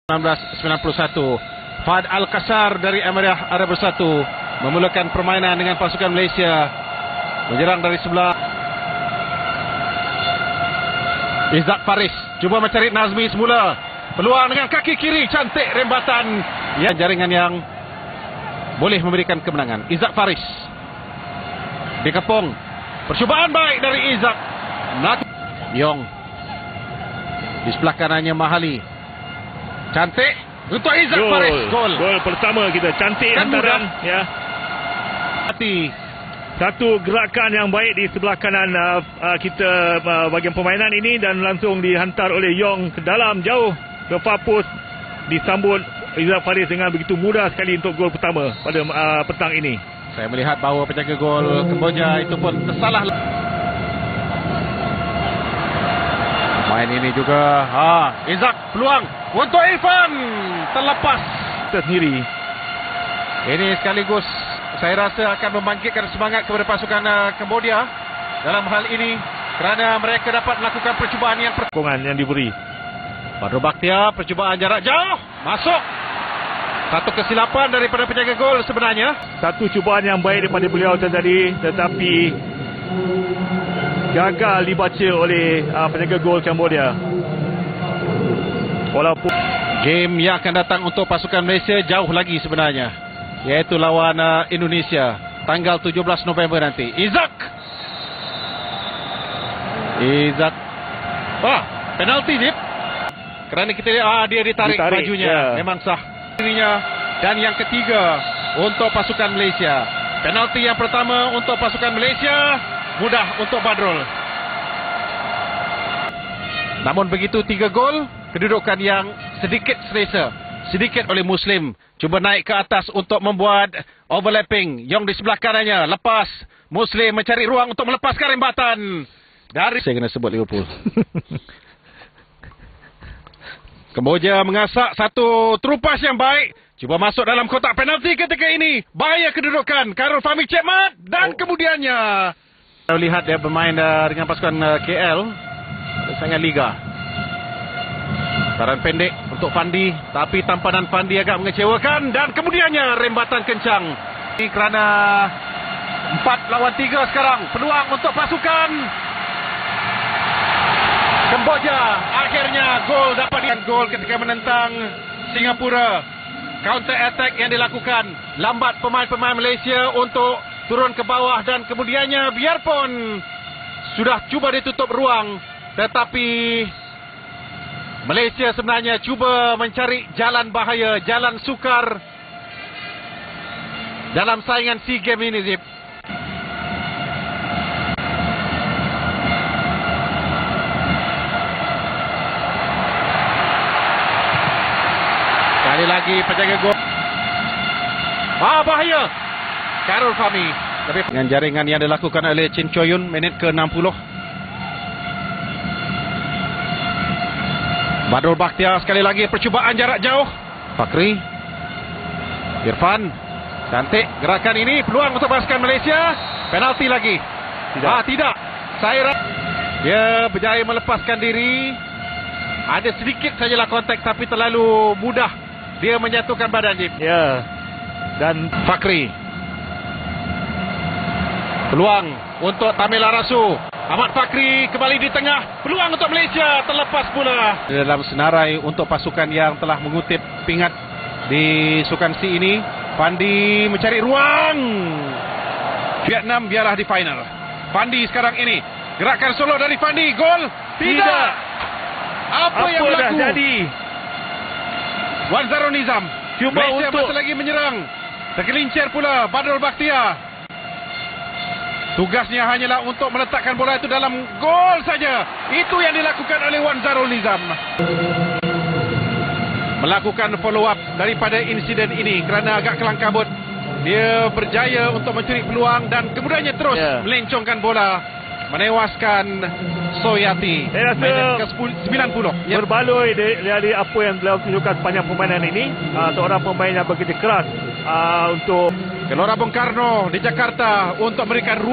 1991, Fad Al-Qasar dari Emirates Arab Bersatu memulakan permainan dengan pasukan Malaysia menyerang dari sebelah. Izzak Faris cuba mencari Nazmi semula, peluang dengan kaki kiri, cantik rembatan, ya, jaringan yang boleh memberikan kemenangan. Izzak Faris dikepung, percubaan baik dari Izzak. Yong di sebelah kanannya Mahali, cantik untuk Izzak Faris. Gol pertama kita, cantik hantaran, ya. Satu gerakan yang baik di sebelah kanan kita bahagian permainan ini, dan langsung dihantar oleh Yong ke dalam jauh ke far post, disambut Izzak Faris dengan begitu mudah sekali untuk gol pertama pada petang ini. Saya melihat bahawa penjaga gol Kemboja itu pun tersalah. Main ini juga Izzak, peluang untuk Irfan, terlepas tersendiri. Ini sekaligus saya rasa akan membangkitkan semangat kepada pasukan Kamboja dalam hal ini, kerana mereka dapat melakukan percubaan yang diberi. Badrul Bakhtiar, percubaan jarak jauh, masuk. Satu kesilapan daripada penjaga gol sebenarnya. Satu cubaan yang baik daripada beliau tadi, tetapi gagal dibaca oleh penjaga gol Kamboja. Walaupun game yang akan datang untuk pasukan Malaysia jauh lagi sebenarnya, iaitu lawan Indonesia tanggal 17 November nanti. Izzak, penalti Zip, kerana kita lihat dia ditarik bajunya, ya. Memang sah dirinya. Dan yang ketiga untuk pasukan Malaysia, penalti yang pertama untuk pasukan Malaysia, mudah untuk Badrul. Namun begitu 3 gol, kedudukan yang sedikit selesa, sedikit oleh Muslim cuba naik ke atas untuk membuat overlapping. Yong di sebelah kanannya, lepas. Muslim mencari ruang untuk melepaskan rembatan dari, saya kena sebut Liverpool. Kemboja mengasak satu terupas yang baik, cuba masuk dalam kotak penalti ketika ini. Bahaya kedudukan Khairul Fahmi Cekmat, dan kemudiannya kita lihat dia bermain dengan pasukan KL sangat liga. Taran pendek untuk Fandi, tapi tampanan Fandi agak mengecewakan, dan kemudiannya rembatan kencang. Ini kerana 4 lawan 3 sekarang, peluang untuk pasukan Kamboja. Akhirnya gol dapat gol ketika menentang Singapura. Counter attack yang dilakukan, lambat pemain-pemain Malaysia untuk turun ke bawah, dan kemudiannya biarpun sudah cuba ditutup ruang, tetapi Malaysia sebenarnya cuba mencari jalan bahaya, jalan sukar dalam saingan SEA Games ini, Zip. Sekali lagi penjaga gol. Bahaya Khairul Fahmi. Tapi dengan jaringan yang dilakukan oleh Chin Choyun, minit ke-60. Badrul Bakhtiar sekali lagi, percubaan jarak jauh. Fakri, Irfan, cantik gerakan ini, peluang untuk pasukan Malaysia. Penalti lagi. Tidak. Saya rasa dia berjaya melepaskan diri. Ada sedikit sajalah kontak, tapi terlalu mudah dia menjatuhkan badan, Jim. Ya. Dan Fakri, peluang untuk Tamila Rasu. Ahmad Fakri kembali di tengah, peluang untuk Malaysia, terlepas pula. Dalam senarai untuk pasukan yang telah mengutip pingat di Sukan C ini, Fandi mencari ruang. Vietnam biarlah di final. Fandi sekarang ini, gerakan solo dari Fandi, gol. Tidak. Apa yang berlaku? Dah jadi? Wan Zarul Nizam cuba Malaysia untuk masih lagi menyerang. Tergelincir pula Badrul Bakhtiar. Tugasnya hanyalah untuk meletakkan bola itu dalam gol saja. Itu yang dilakukan oleh Wan Zarul Nizam. Melakukan follow up daripada insiden ini, kerana agak kelang kabut. Dia berjaya untuk mencuri peluang, dan kemudiannya terus melencongkan bola, menewaskan Soyati. Saya rasa ke-90. Berbaloi dari apa yang beliau tunjukkan sepanjang permainan ini. Seorang pemain yang begitu keras untuk Gelora Bung Karno di Jakarta untuk memberikan ruang